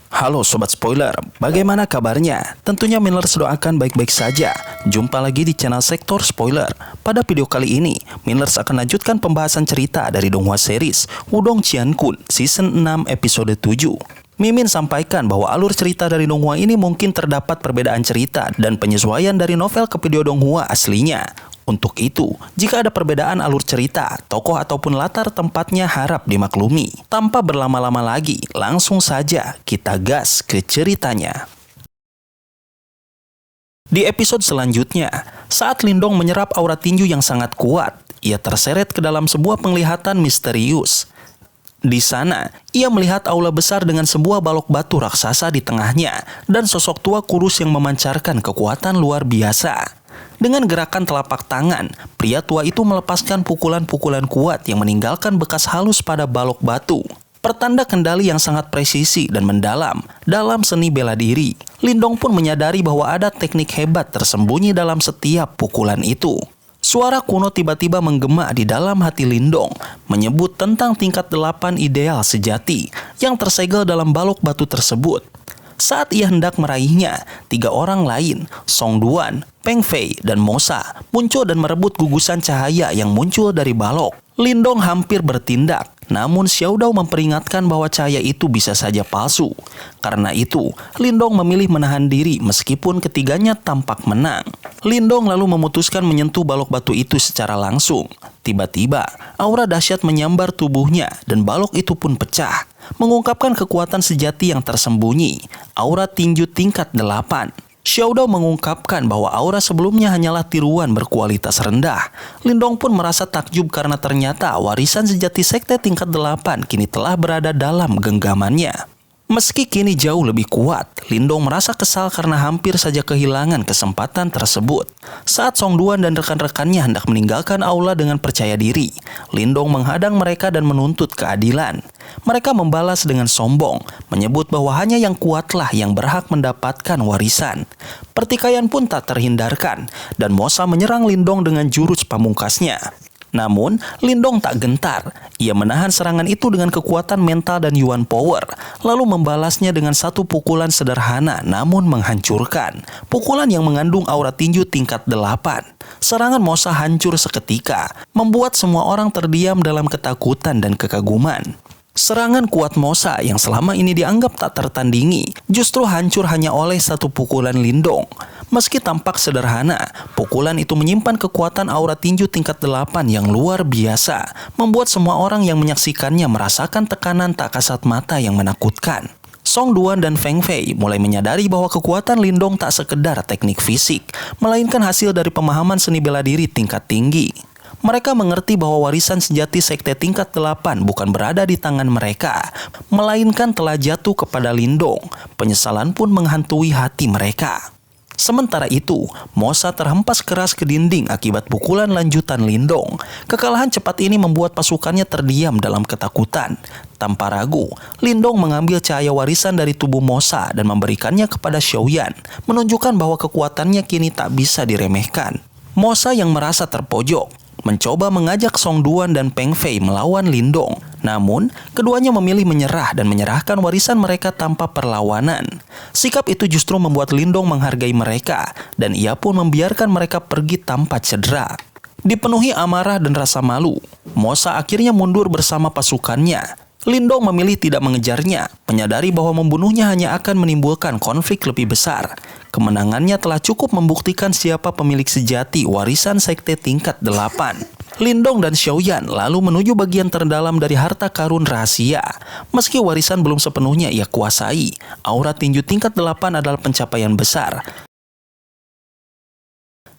Halo Sobat Spoiler, bagaimana kabarnya? Tentunya Millers doakan baik-baik saja. Jumpa lagi di channel Sektor Spoiler. Pada video kali ini, Millers akan lanjutkan pembahasan cerita dari Donghua series Wudong Qiankun Season 6 episode 7. Mimin sampaikan bahwa alur cerita dari Donghua ini mungkin terdapat perbedaan cerita dan penyesuaian dari novel ke video Donghua aslinya. Untuk itu, jika ada perbedaan alur cerita, tokoh ataupun latar tempatnya harap dimaklumi. Tanpa berlama-lama lagi, langsung saja kita gas ke ceritanya. Di episode selanjutnya, saat Lindong menyerap aura tinju yang sangat kuat, ia terseret ke dalam sebuah penglihatan misterius. Di sana, ia melihat aula besar dengan sebuah balok batu raksasa di tengahnya dan sosok tua kurus yang memancarkan kekuatan luar biasa. Dengan gerakan telapak tangan, pria tua itu melepaskan pukulan-pukulan kuat yang meninggalkan bekas halus pada balok batu. Pertanda kendali yang sangat presisi dan mendalam dalam seni bela diri. Lindong pun menyadari bahwa ada teknik hebat tersembunyi dalam setiap pukulan itu. Suara kuno tiba-tiba menggema di dalam hati Lindong, menyebut tentang tingkat 8 ideal sejati yang tersegel dalam balok batu tersebut. Saat ia hendak meraihnya, 3 orang lain, Song Duan, Peng Fei, dan Mosa muncul dan merebut gugusan cahaya yang muncul dari balok. Lindong hampir bertindak, namun Xiao Dao memperingatkan bahwa cahaya itu bisa saja palsu. Karena itu, Lindong memilih menahan diri meskipun ketiganya tampak menang. Lindong lalu memutuskan menyentuh balok batu itu secara langsung. Tiba-tiba, aura dahsyat menyambar tubuhnya dan balok itu pun pecah, mengungkapkan kekuatan sejati yang tersembunyi, aura tinju tingkat 8. Xiao Dao mengungkapkan bahwa aura sebelumnya hanyalah tiruan berkualitas rendah. Lindong pun merasa takjub karena ternyata warisan sejati sekte tingkat 8 kini telah berada dalam genggamannya. Meski kini jauh lebih kuat, Lindong merasa kesal karena hampir saja kehilangan kesempatan tersebut. Saat Song Duan dan rekan-rekannya hendak meninggalkan aula dengan percaya diri, Lindong menghadang mereka dan menuntut keadilan. Mereka membalas dengan sombong, menyebut bahwa hanya yang kuatlah yang berhak mendapatkan warisan. Pertikaian pun tak terhindarkan, dan Mosa menyerang Lindong dengan jurus pamungkasnya. Namun, Lindong tak gentar. Ia menahan serangan itu dengan kekuatan mental dan Yuan Power, lalu membalasnya dengan satu pukulan sederhana namun menghancurkan. Pukulan yang mengandung aura tinju tingkat 8. Serangan Mosa hancur seketika, membuat semua orang terdiam dalam ketakutan dan kekaguman. Serangan kuat Mosa yang selama ini dianggap tak tertandingi, justru hancur hanya oleh satu pukulan Lindong. Meski tampak sederhana, pukulan itu menyimpan kekuatan aura tinju tingkat 8 yang luar biasa, membuat semua orang yang menyaksikannya merasakan tekanan tak kasat mata yang menakutkan. Song Duan dan Feng Fei mulai menyadari bahwa kekuatan Lindong tak sekedar teknik fisik, melainkan hasil dari pemahaman seni bela diri tingkat tinggi. Mereka mengerti bahwa warisan sejati sekte tingkat 8 bukan berada di tangan mereka, melainkan telah jatuh kepada Lindong. Penyesalan pun menghantui hati mereka. Sementara itu, Mosa terhempas keras ke dinding akibat pukulan lanjutan Lindong. Kekalahan cepat ini membuat pasukannya terdiam dalam ketakutan. Tanpa ragu, Lindong mengambil cahaya warisan dari tubuh Mosa dan memberikannya kepada Xiaoyan, menunjukkan bahwa kekuatannya kini tak bisa diremehkan. Mosa yang merasa terpojok mencoba mengajak Song Duan dan Peng Fei melawan Lindong. Namun, keduanya memilih menyerah dan menyerahkan warisan mereka tanpa perlawanan. Sikap itu justru membuat Lindong menghargai mereka, dan ia pun membiarkan mereka pergi tanpa cedera. Dipenuhi amarah dan rasa malu, Mosa akhirnya mundur bersama pasukannya. Lindong memilih tidak mengejarnya, menyadari bahwa membunuhnya hanya akan menimbulkan konflik lebih besar. Kemenangannya telah cukup membuktikan siapa pemilik sejati warisan sekte tingkat 8. Lindong dan Xiaoyan lalu menuju bagian terdalam dari harta karun rahasia. Meski warisan belum sepenuhnya ia kuasai, aura tinju tingkat 8 adalah pencapaian besar.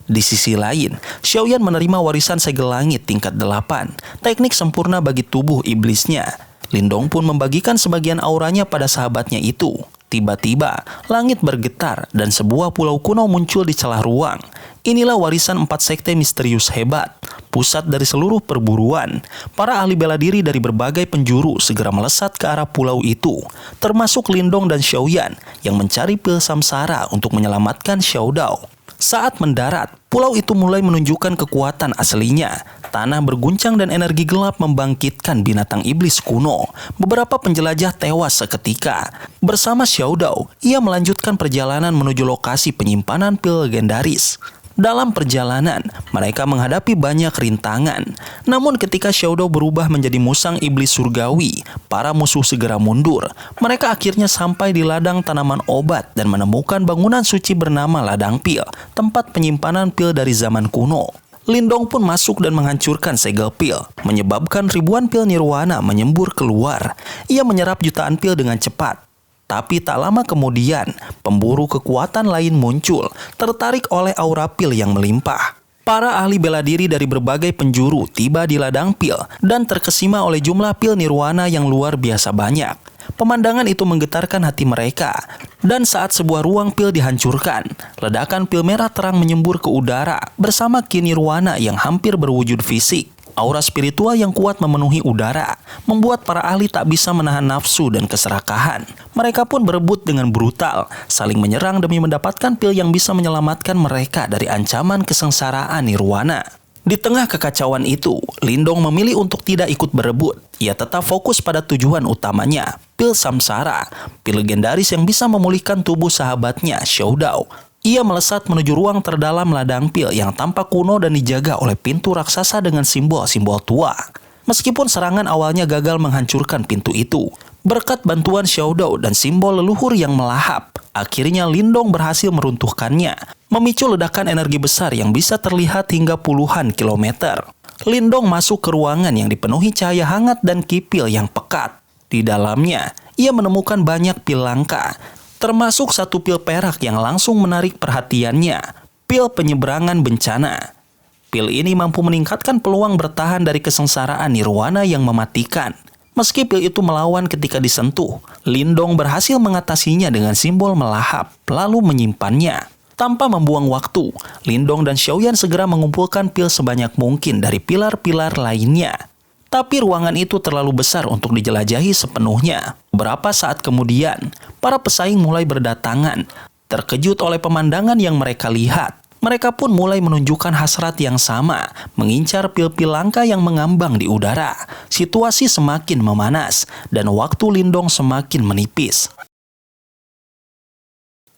Di sisi lain, Xiaoyan menerima warisan segel langit tingkat 8, teknik sempurna bagi tubuh iblisnya. Lindong pun membagikan sebagian auranya pada sahabatnya itu. Tiba-tiba, langit bergetar dan sebuah pulau kuno muncul di celah ruang. Inilah warisan 4 sekte misterius hebat, pusat dari seluruh perburuan. Para ahli bela diri dari berbagai penjuru segera melesat ke arah pulau itu, termasuk Lindong dan Xiaoyan yang mencari pil samsara untuk menyelamatkan Xiao Dao. Saat mendarat, pulau itu mulai menunjukkan kekuatan aslinya. Tanah berguncang dan energi gelap membangkitkan binatang iblis kuno. Beberapa penjelajah tewas seketika. Bersama Xiao Dao, ia melanjutkan perjalanan menuju lokasi penyimpanan pil legendaris. Dalam perjalanan, mereka menghadapi banyak rintangan. Namun ketika Xiao Dao berubah menjadi musang iblis surgawi, para musuh segera mundur. Mereka akhirnya sampai di ladang tanaman obat dan menemukan bangunan suci bernama Ladang Pil, tempat penyimpanan pil dari zaman kuno. Lindong pun masuk dan menghancurkan segel pil, menyebabkan ribuan pil nirwana menyembur keluar. Ia menyerap jutaan pil dengan cepat. Tapi tak lama kemudian, pemburu kekuatan lain muncul, tertarik oleh aura pil yang melimpah. Para ahli bela diri dari berbagai penjuru tiba di ladang pil dan terkesima oleh jumlah pil nirwana yang luar biasa banyak. Pemandangan itu menggetarkan hati mereka. Dan saat sebuah ruang pil dihancurkan, ledakan pil merah terang menyembur ke udara bersama ki nirwana yang hampir berwujud fisik. Aura spiritual yang kuat memenuhi udara, membuat para ahli tak bisa menahan nafsu dan keserakahan. Mereka pun berebut dengan brutal, saling menyerang demi mendapatkan pil yang bisa menyelamatkan mereka dari ancaman kesengsaraan nirwana. Di tengah kekacauan itu, Lindong memilih untuk tidak ikut berebut. Ia tetap fokus pada tujuan utamanya, pil samsara, pil legendaris yang bisa memulihkan tubuh sahabatnya, Xiao Dao. Ia melesat menuju ruang terdalam ladang pil yang tampak kuno dan dijaga oleh pintu raksasa dengan simbol-simbol tua. Meskipun serangan awalnya gagal menghancurkan pintu itu, berkat bantuan Xiao Dao dan simbol leluhur yang melahap, akhirnya Lindong berhasil meruntuhkannya, memicu ledakan energi besar yang bisa terlihat hingga puluhan kilometer. Lindong masuk ke ruangan yang dipenuhi cahaya hangat dan kipil yang pekat. Di dalamnya, ia menemukan banyak pil langka, termasuk satu pil perak yang langsung menarik perhatiannya, pil penyeberangan bencana. Pil ini mampu meningkatkan peluang bertahan dari kesengsaraan nirwana yang mematikan. Meski pil itu melawan ketika disentuh, Lindong berhasil mengatasinya dengan simbol melahap, lalu menyimpannya. Tanpa membuang waktu, Lindong dan Xiaoyan segera mengumpulkan pil sebanyak mungkin dari pilar-pilar lainnya. Tapi ruangan itu terlalu besar untuk dijelajahi sepenuhnya. Beberapa saat kemudian, para pesaing mulai berdatangan. Terkejut oleh pemandangan yang mereka lihat, mereka pun mulai menunjukkan hasrat yang sama, mengincar pil-pil langka yang mengambang di udara. Situasi semakin memanas, dan waktu Lindong semakin menipis.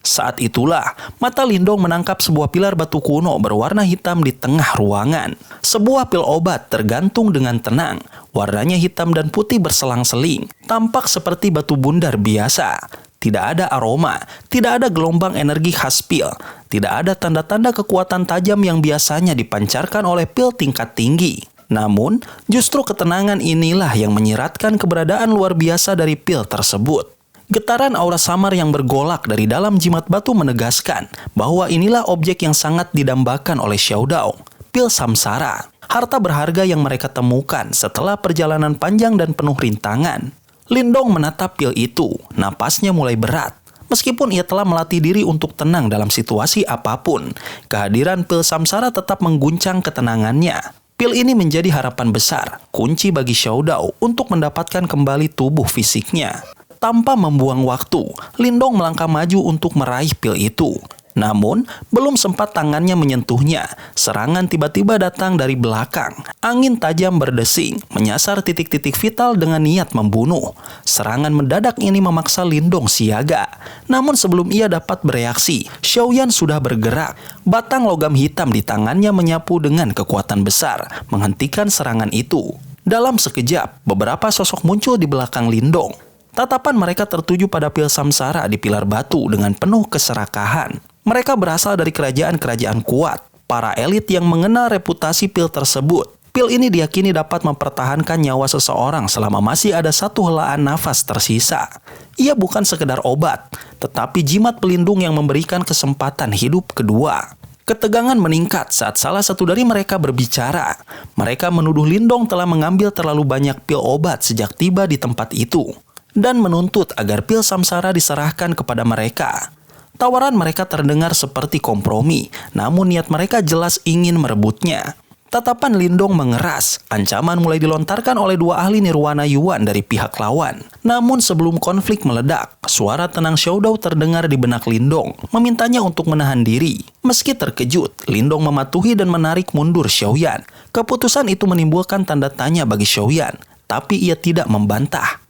Saat itulah, mata Lindong menangkap sebuah pilar batu kuno berwarna hitam di tengah ruangan. Sebuah pil obat tergantung dengan tenang. Warnanya hitam dan putih berselang-seling, tampak seperti batu bundar biasa. Tidak ada aroma, tidak ada gelombang energi khas pil, tidak ada tanda-tanda kekuatan tajam yang biasanya dipancarkan oleh pil tingkat tinggi. Namun, justru ketenangan inilah yang menyiratkan keberadaan luar biasa dari pil tersebut. Getaran aura samar yang bergolak dari dalam jimat batu menegaskan bahwa inilah objek yang sangat didambakan oleh Xiao Dao, pil samsara, harta berharga yang mereka temukan setelah perjalanan panjang dan penuh rintangan. Lindong menatap pil itu, napasnya mulai berat. Meskipun ia telah melatih diri untuk tenang dalam situasi apapun, kehadiran pil samsara tetap mengguncang ketenangannya. Pil ini menjadi harapan besar, kunci bagi Xiao Dao untuk mendapatkan kembali tubuh fisiknya. Tanpa membuang waktu, Lindong melangkah maju untuk meraih pil itu. Namun, belum sempat tangannya menyentuhnya, serangan tiba-tiba datang dari belakang. Angin tajam berdesing, menyasar titik-titik vital dengan niat membunuh. Serangan mendadak ini memaksa Lindong siaga. Namun sebelum ia dapat bereaksi, Xiaoyan sudah bergerak. Batang logam hitam di tangannya menyapu dengan kekuatan besar, menghentikan serangan itu. Dalam sekejap, beberapa sosok muncul di belakang Lindong. Tatapan mereka tertuju pada pil samsara di pilar batu dengan penuh keserakahan. Mereka berasal dari kerajaan-kerajaan kuat, para elit yang mengenal reputasi pil tersebut. Pil ini diyakini dapat mempertahankan nyawa seseorang selama masih ada satu helaan nafas tersisa. Ia bukan sekedar obat, tetapi jimat pelindung yang memberikan kesempatan hidup kedua. Ketegangan meningkat saat salah satu dari mereka berbicara. Mereka menuduh Lindong telah mengambil terlalu banyak pil obat sejak tiba di tempat itu, dan menuntut agar pil samsara diserahkan kepada mereka. Tawaran mereka terdengar seperti kompromi, namun niat mereka jelas ingin merebutnya. Tatapan Lindong mengeras. Ancaman mulai dilontarkan oleh dua ahli nirwana Yuan dari pihak lawan. Namun sebelum konflik meledak, suara tenang Xiaodao terdengar di benak Lindong, memintanya untuk menahan diri. Meski terkejut, Lindong mematuhi dan menarik mundur Xiaoyan. Keputusan itu menimbulkan tanda tanya bagi Xiaoyan, tapi ia tidak membantah.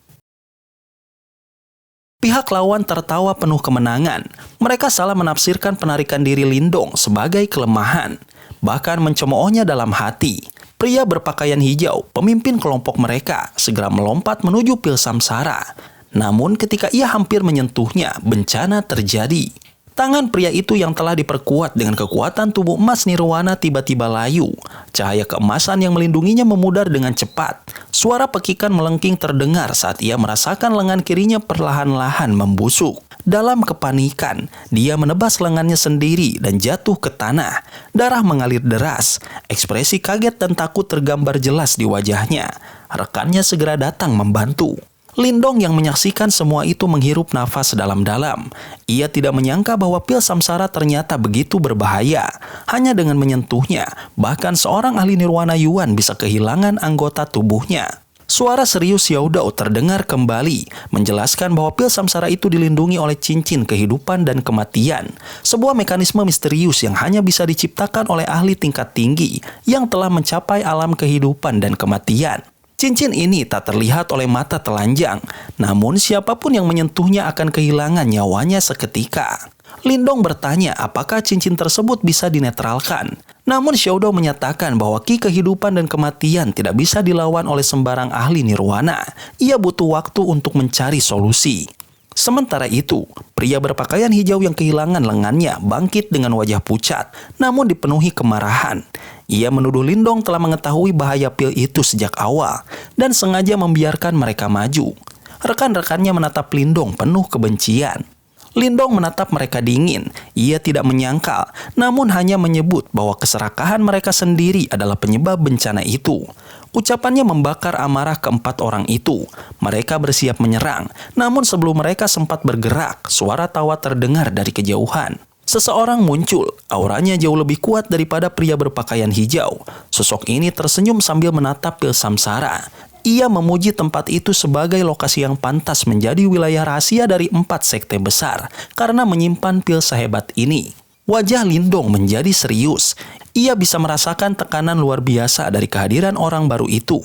Pihak lawan tertawa penuh kemenangan. Mereka salah menafsirkan penarikan diri Lindong sebagai kelemahan, bahkan mencemoohnya dalam hati. Pria berpakaian hijau, pemimpin kelompok mereka, segera melompat menuju pil samsara. Namun ketika ia hampir menyentuhnya, bencana terjadi. Tangan pria itu yang telah diperkuat dengan kekuatan tubuh emas nirwana tiba-tiba layu. Cahaya keemasan yang melindunginya memudar dengan cepat. Suara pekikan melengking terdengar saat ia merasakan lengan kirinya perlahan-lahan membusuk. Dalam kepanikan, dia menebas lengannya sendiri dan jatuh ke tanah. Darah mengalir deras. Ekspresi kaget dan takut tergambar jelas di wajahnya. Rekannya segera datang membantu. Lindong yang menyaksikan semua itu menghirup nafas dalam-dalam. Ia tidak menyangka bahwa pil samsara ternyata begitu berbahaya. Hanya dengan menyentuhnya, bahkan seorang ahli nirwana Yuan bisa kehilangan anggota tubuhnya. Suara serius Xiaodao terdengar kembali, menjelaskan bahwa pil samsara itu dilindungi oleh cincin kehidupan dan kematian. Sebuah mekanisme misterius yang hanya bisa diciptakan oleh ahli tingkat tinggi yang telah mencapai alam kehidupan dan kematian. Cincin ini tak terlihat oleh mata telanjang, namun siapapun yang menyentuhnya akan kehilangan nyawanya seketika. Lindong bertanya apakah cincin tersebut bisa dinetralkan. Namun Xiaodao menyatakan bahwa ki kehidupan dan kematian tidak bisa dilawan oleh sembarang ahli nirwana. Ia butuh waktu untuk mencari solusi. Sementara itu, pria berpakaian hijau yang kehilangan lengannya bangkit dengan wajah pucat, namun dipenuhi kemarahan. Ia menuduh Lindong telah mengetahui bahaya pil itu sejak awal dan sengaja membiarkan mereka maju. Rekan-rekannya menatap Lindong penuh kebencian. Lindong menatap mereka dingin. Ia tidak menyangkal, namun hanya menyebut bahwa keserakahan mereka sendiri adalah penyebab bencana itu. Ucapannya membakar amarah keempat orang itu. Mereka bersiap menyerang, namun sebelum mereka sempat bergerak, suara tawa terdengar dari kejauhan. Seseorang muncul, auranya jauh lebih kuat daripada pria berpakaian hijau. Sosok ini tersenyum sambil menatap pil samsara. Ia memuji tempat itu sebagai lokasi yang pantas menjadi wilayah rahasia dari 4 sekte besar karena menyimpan pil sehebat ini. Wajah Lindong menjadi serius. Ia bisa merasakan tekanan luar biasa dari kehadiran orang baru itu.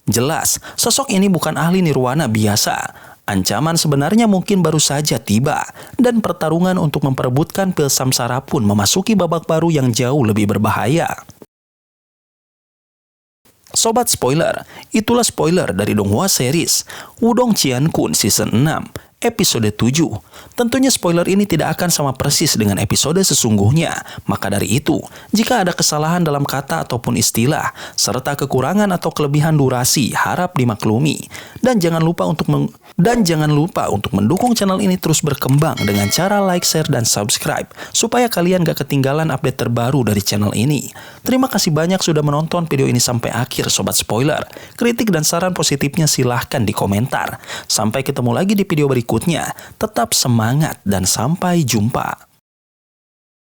Jelas, sosok ini bukan ahli nirwana biasa. Ancaman sebenarnya mungkin baru saja tiba, dan pertarungan untuk memperebutkan pil samsara pun memasuki babak baru yang jauh lebih berbahaya. Sobat spoiler, itulah spoiler dari Donghua series Wudong Qiankun Season 6, episode 7. Tentunya spoiler ini tidak akan sama persis dengan episode sesungguhnya. Maka dari itu, jika ada kesalahan dalam kata ataupun istilah, serta kekurangan atau kelebihan durasi, harap dimaklumi. Dan jangan lupa untuk mendukung channel ini terus berkembang dengan cara like, share, dan subscribe, supaya kalian gak ketinggalan update terbaru dari channel ini. Terima kasih banyak sudah menonton video ini sampai akhir, Sobat Spoiler. Kritik dan saran positifnya silahkan di komentar. Sampai ketemu lagi di video berikutnya. Tetap semangat dan sampai jumpa.